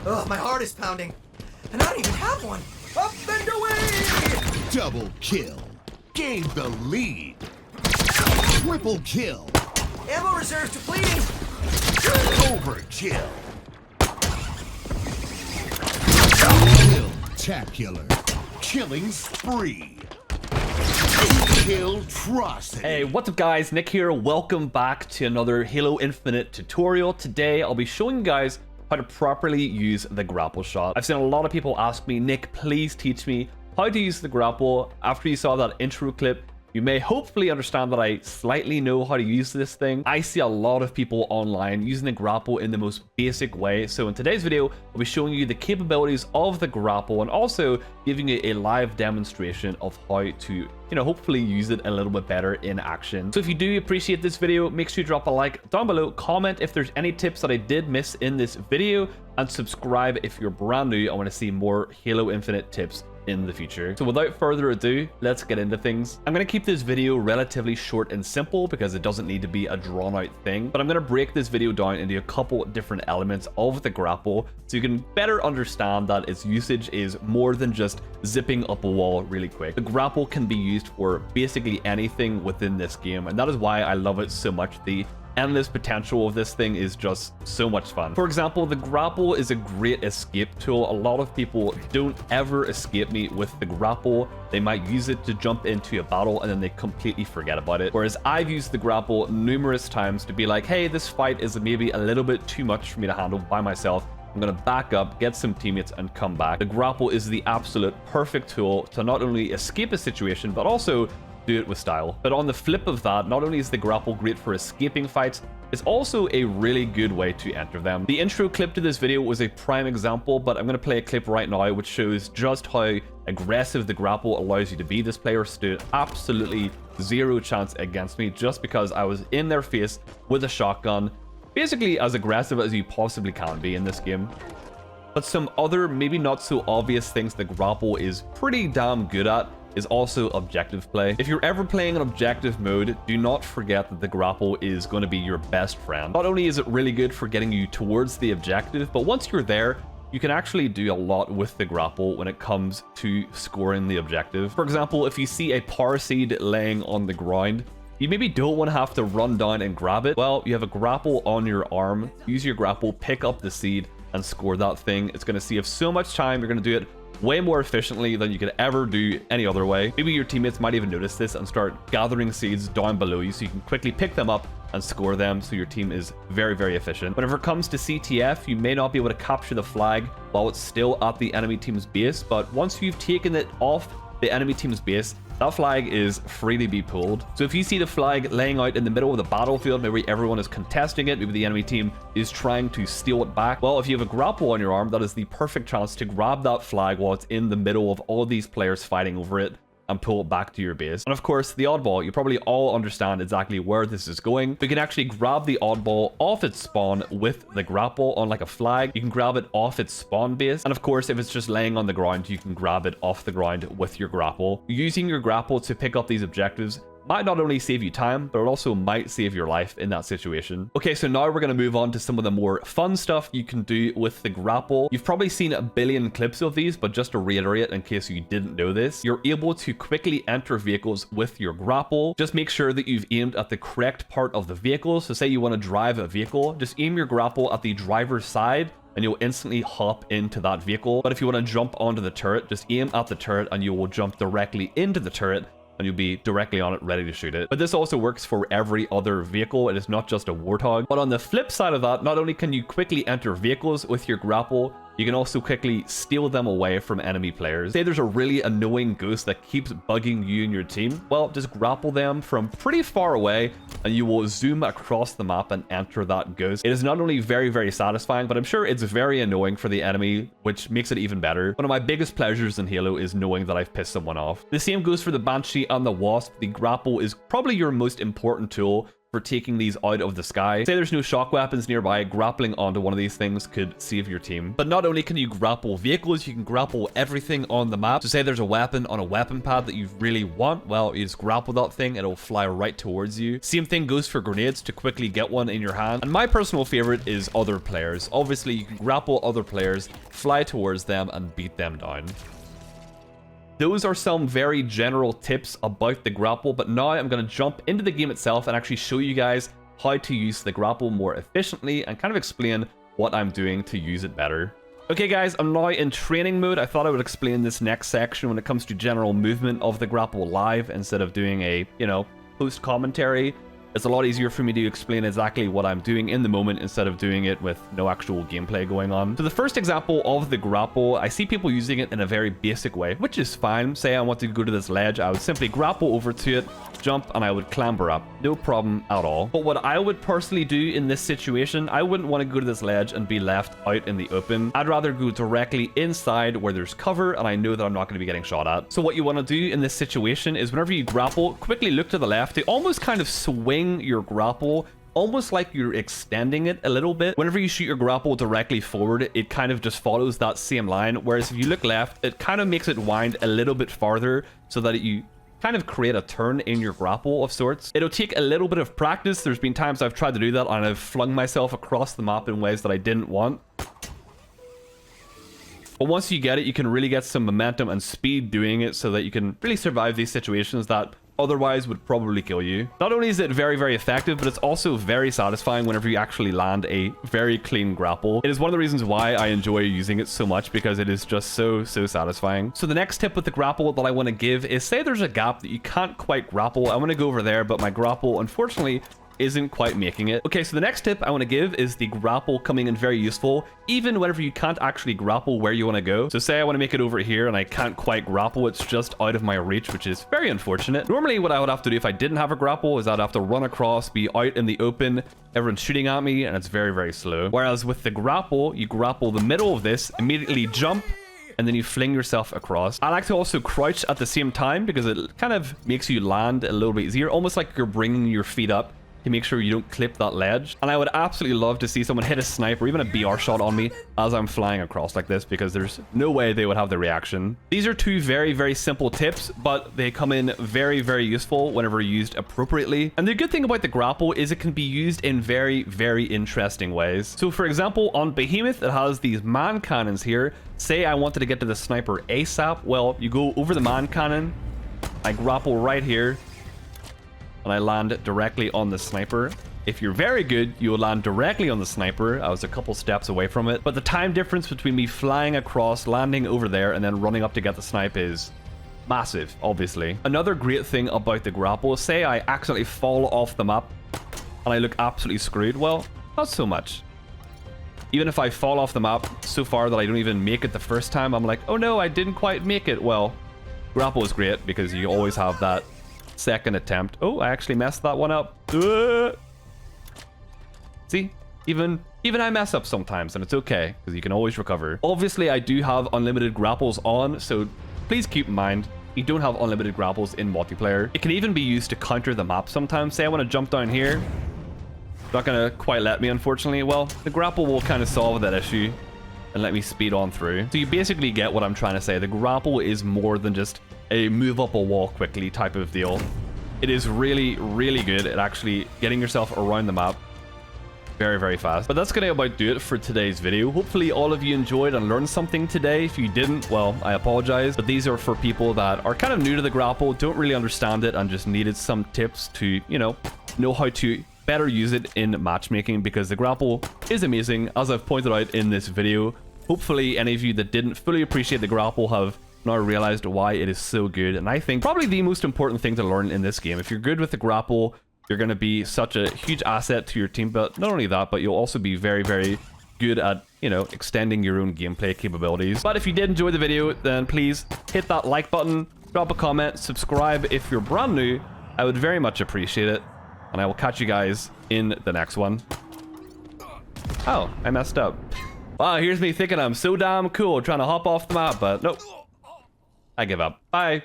Ugh, my heart is pounding. And I don't even have one. Up and away! Double kill. Gained the lead. Triple kill. Ammo reserves depleting. Overkill. Kill-tacular. Killing spree. Kill-trocity. Hey, what's up guys? Nick here. Welcome back to another Halo Infinite tutorial. Today I'll be showing you guys how to properly use the grapple shot. I've seen a lot of people ask me, Nick, please teach me how to use the grapple. After you saw that intro clip, you may hopefully understand that I slightly know how to use this thing. I see a lot of people online using the grapple in the most basic way. So in today's video, I'll be showing you the capabilities of the grapple and also giving you a live demonstration of how to, hopefully use it a little bit better in action. So if you do appreciate this video, make sure you drop a like down below, comment if there's any tips that I did miss in this video, and subscribe if you're brand new. I want to see more Halo Infinite tips in the future. So without further ado, let's get into things. I'm going to keep this video relatively short and simple because it doesn't need to be a drawn out thing, but I'm going to break this video down into a couple different elements of the grapple so you can better understand that its usage is more than just zipping up a wall really quick. The grapple can be used for basically anything within this game, and that is why I love it so much. The endless potential of this thing is just so much fun. For example, the grapple is a great escape tool. A lot of people don't ever escape me with the grapple. They might use it to jump into a battle and then they completely forget about it. Whereas I've used the grapple numerous times to be like, hey, this fight is maybe a little bit too much for me to handle by myself. I'm going to back up, get some teammates, and come back. The grapple is the absolute perfect tool to not only escape a situation, but also do it with style. But on the flip of that, not only is the grapple great for escaping fights, it's also a really good way to enter them. The intro clip to this video was a prime example, but I'm going to play a clip right now which shows just how aggressive the grapple allows you to be. This player stood absolutely zero chance against me just because I was in their face with a shotgun, basically as aggressive as you possibly can be in this game. But some other, maybe not so obvious things the grapple is pretty damn good at is also objective play. If you're ever playing in objective mode, do not forget that the grapple is going to be your best friend. Not only is it really good for getting you towards the objective, but once you're there, you can actually do a lot with the grapple when it comes to scoring the objective. For example, if you see a power seed laying on the ground, you maybe don't want to have to run down and grab it. Well, you have a grapple on your arm. Use your grapple, pick up the seed, and score that thing. It's going to save so much time. You're going to do it way more efficiently than you could ever do any other way. Maybe your teammates might even notice this and start gathering seeds down below you so you can quickly pick them up and score them, so your team is very, very efficient. Whenever it comes to CTF, you may not be able to capture the flag while it's still at the enemy team's base, but once you've taken it off the enemy team's base, that flag is free to be pulled. So if you see the flag laying out in the middle of the battlefield, maybe everyone is contesting it, maybe the enemy team is trying to steal it back, well, if you have a grapple on your arm, that is the perfect chance to grab that flag while it's in the middle of all these players fighting over it and pull it back to your base. And of course, the oddball, you probably all understand exactly where this is going. We can actually grab the oddball off its spawn with the grapple on like a flag. You can grab it off its spawn base. And of course, if it's just laying on the ground, you can grab it off the ground with your grapple. Using your grapple to pick up these objectives might not only save you time, but it also might save your life in that situation. Okay, so now we're going to move on to some of the more fun stuff you can do with the grapple. You've probably seen a billion clips of these, but just to reiterate in case you didn't know this, you're able to quickly enter vehicles with your grapple. Just make sure that you've aimed at the correct part of the vehicle. So say you want to drive a vehicle, just aim your grapple at the driver's side and you'll instantly hop into that vehicle. But if you want to jump onto the turret, just aim at the turret and you will jump directly into the turret, and you'll be directly on it, ready to shoot it. But this also works for every other vehicle. It is not just a Warthog. But on the flip side of that, not only can you quickly enter vehicles with your grapple, you can also quickly steal them away from enemy players. Say there's a really annoying ghost that keeps bugging you and your team. Well, just grapple them from pretty far away and you will zoom across the map and enter that ghost. It is not only very, very satisfying, but I'm sure it's very annoying for the enemy, which makes it even better. One of my biggest pleasures in Halo is knowing that I've pissed someone off. The same goes for the Banshee and the Wasp. The grapple is probably your most important tool for taking these out of the sky. Say there's no shock weapons nearby, grappling onto one of these things could save your team. But not only can you grapple vehicles, you can grapple everything on the map. So say there's a weapon on a weapon pad that you really want, well, you just grapple that thing, it'll fly right towards you. Same thing goes for grenades to quickly get one in your hand. And my personal favorite is other players. Obviously, you can grapple other players, fly towards them, and beat them down. Those are some very general tips about the grapple, but now I'm going to jump into the game itself and actually show you guys how to use the grapple more efficiently and kind of explain what I'm doing to use it better. Okay guys, I'm now in training mode. I thought I would explain this next section when it comes to general movement of the grapple live instead of doing a, post commentary. It's a lot easier for me to explain exactly what I'm doing in the moment instead of doing it with no actual gameplay going on. So the first example of the grapple, I see people using it in a very basic way, which is fine. Say I want to go to this ledge, I would simply grapple over to it, jump, and I would clamber up. No problem at all. But what I would personally do in this situation, I wouldn't want to go to this ledge and be left out in the open. I'd rather go directly inside where there's cover and I know that I'm not going to be getting shot at. So what you want to do in this situation is whenever you grapple, quickly look to the left. They almost kind of swing your grapple almost like you're extending it a little bit. Whenever you shoot your grapple directly forward, it kind of just follows that same line, whereas if you look left, it kind of makes it wind a little bit farther so that you kind of create a turn in your grapple of sorts. It'll take a little bit of practice. There's been times I've tried to do that and I've flung myself across the map in ways that I didn't want. But once you get it, you can really get some momentum and speed doing it so that you can really survive these situations that otherwise would probably kill you. Not only is it very, very effective, but it's also very satisfying whenever you actually land a very clean grapple. It is one of the reasons why I enjoy using it so much, because it is just so satisfying. So the next tip with the grapple that I want to give is, say there's a gap that you can't quite grapple. I want to go over there, but my grapple, unfortunately, isn't quite making it. Okay, so the next tip I want to give is the grapple coming in very useful, even whenever you can't actually grapple where you want to go. So say I want to make it over here and I can't quite grapple, it's just out of my reach, which is very unfortunate. Normally what I would have to do if I didn't have a grapple is I'd have to run across, be out in the open, everyone's shooting at me, and it's very, very slow. Whereas with the grapple, you grapple the middle of this, immediately jump, and then you fling yourself across. I like to also crouch at the same time because it kind of makes you land a little bit easier, almost like you're bringing your feet up to make sure you don't clip that ledge. And I would absolutely love to see someone hit a snipe or even a BR shot on me as I'm flying across like this, because there's no way they would have the reaction. These are two very, very simple tips, but they come in very, very useful whenever used appropriately. And the good thing about the grapple is it can be used in very, very interesting ways. So for example, on Behemoth, it has these man cannons here. Say I wanted to get to the sniper ASAP. Well, you go over the man cannon, I grapple right here, and I land directly on the sniper. If you're very good, you will land directly on the sniper. I was a couple steps away from it. But the time difference between me flying across, landing over there, and then running up to get the snipe is massive, obviously. Another great thing about the grapple, say I accidentally fall off the map and I look absolutely screwed. Well, not so much. Even if I fall off the map so far that I don't even make it the first time, I'm like, oh no, I didn't quite make it. Well, grapple is great because you always have that second attempt. Oh, I actually messed that one up. See, even I mess up sometimes, and it's okay because you can always recover. Obviously, I do have unlimited grapples on, so please keep in mind you don't have unlimited grapples in multiplayer. It can even be used to counter the map sometimes. Say I want to jump down here, not gonna quite let me, unfortunately. Well, the grapple will kind of solve that issue and let me speed on through. So you basically get what I'm trying to say. The grapple is more than just a move up a wall quickly type of deal. It is really, really good at actually getting yourself around the map very, very fast. But that's gonna about do it for today's video. Hopefully all of you enjoyed and learned something today. If you didn't, well, I apologize. But these are for people that are kind of new to the grapple, don't really understand it, and just needed some tips to, know how to better use it in matchmaking, because the grapple is amazing, as I've pointed out in this video. Hopefully any of you that didn't fully appreciate the grapple have now realized why it is so good. And I think probably the most important thing to learn in this game, if you're good with the grapple, you're going to be such a huge asset to your team. But not only that, but you'll also be very, very good at, extending your own gameplay capabilities. But if you did enjoy the video, then please hit that like button, drop a comment, subscribe if you're brand new. I would very much appreciate it. And I will catch you guys in the next one. Oh, I messed up. Wow, here's me thinking I'm so damn cool trying to hop off the map, but nope. I give up. Bye.